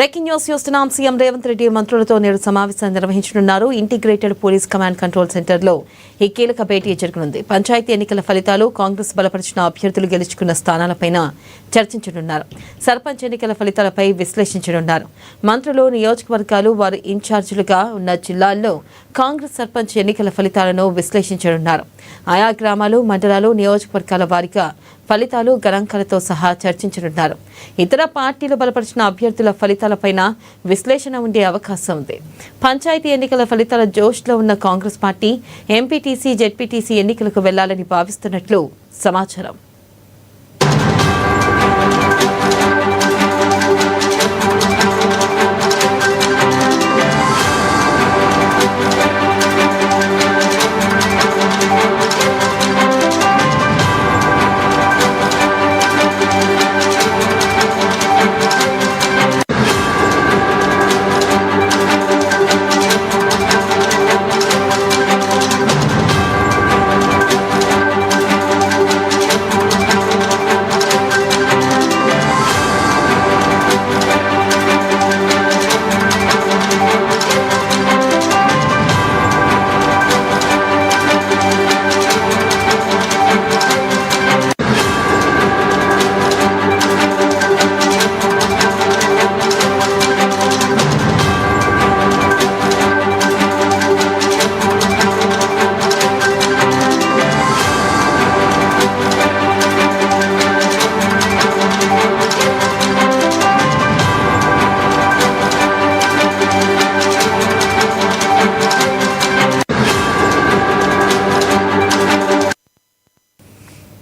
Breaking news చూస్తున్నాం. CM Revanth Reddy మంత్రులతో నేడు సమావేశం నిర్వహించనున్నారు. ఇంటిగ్రేటెడ్ పోలీస్ కమాండ్ కంట్రోల్ సెంటర్లో ఈ కీలక భేటీ జరగనుంది. పంచాయతీ ఎన్నికల ఫలితాలు, కాంగ్రెస్ బలపరిచిన అభ్యర్థులు గెలుచుకున్న స్థానాలపైన చర్చించనున్నారు. సర్పంచ్ ఎన్నికల ఫలితాలపై విశ్లేషించనున్నారు. మంత్రులు, నియోజకవర్గాలు, వారి ఇన్ఛార్జీలుగా ఉన్న జిల్లాల్లో కాంగ్రెస్ సర్పంచ్ ఎన్నికల ఫలితాలను విశ్లేషించనున్నారు. ఆయా గ్రామాలు, మండలాలు, నియోజకవర్గాల వారీగా ఫలితాలు, గణాంకాలతో సహా చర్చించనున్నారు. ఇతర పార్టీలు బలపరిచిన అభ్యర్థుల ఫలితాలపైన విశ్లేషణ ఉండే అవకాశం ఉంది. పంచాయతీ ఎన్నికల ఫలితాల జోష్లో ఉన్న కాంగ్రెస్ పార్టీ ఎంపీటీసీ, జెడ్పీటీసీ ఎన్నికలకు వెళ్లాలని భావిస్తున్నట్లు సమాచారం.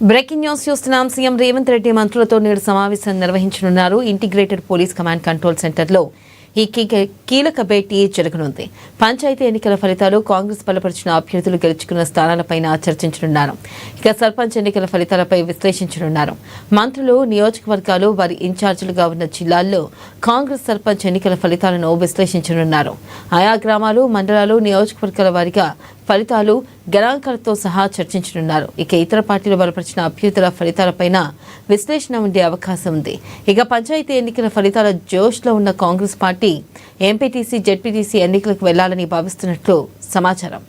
బ్రేకింగ్ న్యూస్ చూస్తున్నాం. సీఎం రేవంత్ రెడ్డి మంత్రులతో నేడు సమావేశం నిర్వహించనున్నారు. ఇంటిగ్రేటెడ్ పోలీస్ కమాండ్ కంట్రోల్ సెంటర్లో ఈ కీలక భేటీ జరగనుంది. పంచాయతీ ఎన్నికల ఫలితాలు, కాంగ్రెస్ బలపరిచిన అభ్యర్థులు గెలుచుకున్న స్థానాలపైన చర్చించనున్నారు. ఇక సర్పంచ్ ఎన్నికల ఫలితాలపై విశ్లేషించనున్నారు. మంత్రులు, నియోజకవర్గాలు, వారి ఇన్ఛార్జీలుగా ఉన్న జిల్లాల్లో కాంగ్రెస్ సర్పంచ్ ఎన్నికల ఫలితాలను విశ్లేషించనున్నారు. ఆయా గ్రామాలు, మండలాలు, నియోజకవర్గాల వారీగా ఫలితాలు, గణాంకాలతో సహా చర్చించనున్నారు. ఇక ఇతర పార్టీలు బలపరిచిన అభ్యర్థుల ఫలితాలపైన విశ్లేషణ ఉండే అవకాశం ఉంది. ఇక పంచాయతీ ఎన్నికల ఫలితాల జోష్లో ఉన్న కాంగ్రెస్ పార్టీ ఎంపీటీసీ, జెడ్పీటీసీ ఎన్నికలకు వెళ్లాలని భావిస్తున్నట్లు సమాచారం.